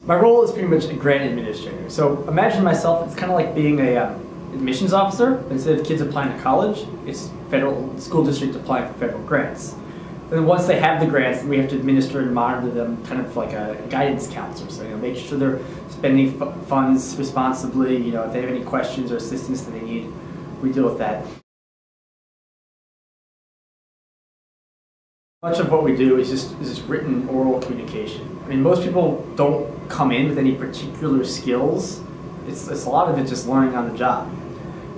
My role is pretty much a grant administrator. So imagine myself, it's kind of like being a admissions officer. Instead of kids applying to college, it's federal school district applying for federal grants. And then once they have the grants, we have to administer and monitor them, kind of like a guidance counselor. So make sure they're spending funds responsibly. If they have any questions or assistance that they need, we deal with that. Much of what we do is just written oral communication. I mean, most people don't come in with any particular skills. It's a lot of it just learning on the job.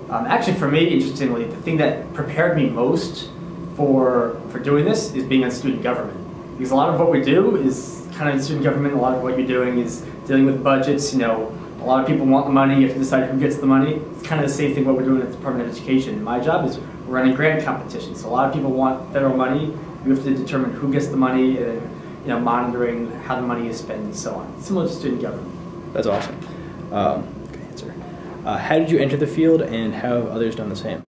Actually, for me, interestingly, the thing that prepared me most for doing this is being in student government. Because a lot of what we do is kind of in student government. A lot of what you're doing is dealing with budgets. A lot of people want the money. You have to decide who gets the money. It's kind of the same thing what we're doing at the Department of Education. My job is running grant competitions. So a lot of people want federal money. You have to determine who gets the money and monitoring how the money is spent and so on. Similar to student government. That's awesome. Good answer. How did you enter the field, and how have others done the same?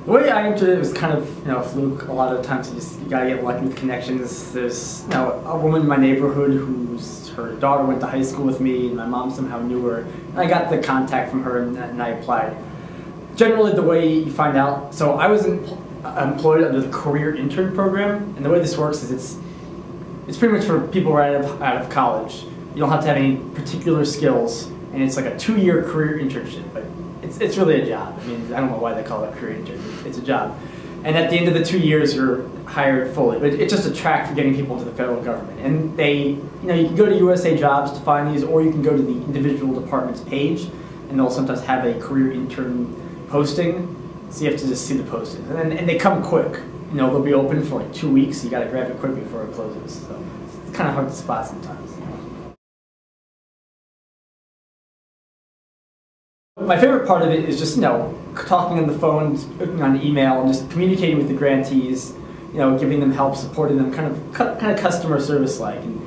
The way I entered it was kind of a fluke. A lot of times you gotta get lucky with connections. There's a woman in my neighborhood her daughter went to high school with me, and my mom somehow knew her. And I got the contact from her, and I applied. Generally, the way you find out, so I was employed under the career intern program, and the way this works is it's pretty much for people right out of college. You don't have to have any particular skills, and it's like a 2-year career internship, but it's really a job. I mean, I don't know why they call it a career intern. It's a job. And at the end of the 2 years, you're hired fully. But it's just a track for getting people into the federal government. And you can go to USA Jobs to find these, or you can go to the individual department's page, and they'll sometimes have a career intern posting. So you have to just see the postings. And they come quick. They'll be open for like 2 weeks. So you got to grab it quick before it closes. So it's kind of hard to spot sometimes. My favorite part of it is just, talking on the phone, on email, and just communicating with the grantees, giving them help, supporting them, kind of customer service-like. And,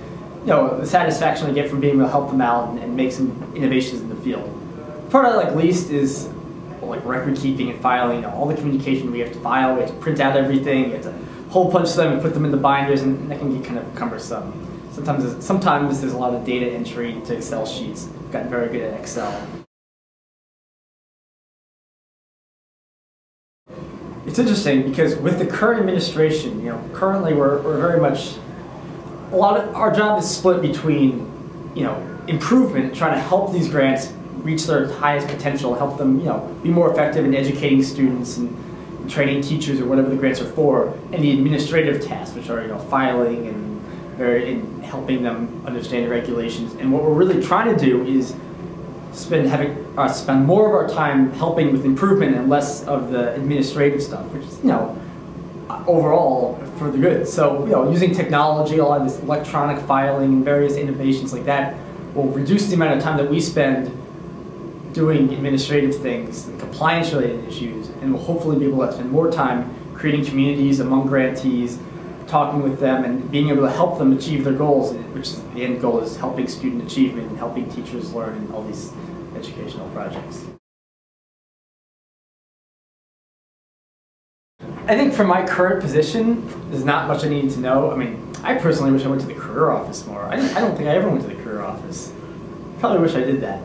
the satisfaction I get from being able to help them out and make some innovations in the field. The part I like least is like record keeping and filing, all the communication we have to file, we have to print out everything, we have to hole punch them and put them in the binders, and that can get kind of cumbersome. Sometimes there's a lot of data entry to Excel sheets. I've gotten very good at Excel. It's interesting because with the current administration, currently we're very much, our job is split between, improvement, trying to help these grants reach their highest potential, help them, be more effective in educating students and training teachers or whatever the grants are for, and the administrative tasks, which are, filing and helping them understand the regulations. And what we're really trying to do is spend more of our time helping with improvement and less of the administrative stuff, which is, overall for the good. So, using technology, a lot of this electronic filing and various innovations like that will reduce the amount of time that we spend doing administrative things and compliance-related issues, and we'll hopefully be able to spend more time creating communities among grantees, talking with them, and being able to help them achieve their goals, which is, the end goal is helping student achievement and helping teachers learn in all these educational projects. I think for my current position, there's not much I need to know. I mean, I personally wish I went to the career office more. I don't think I ever went to the career office. Probably wish I did that.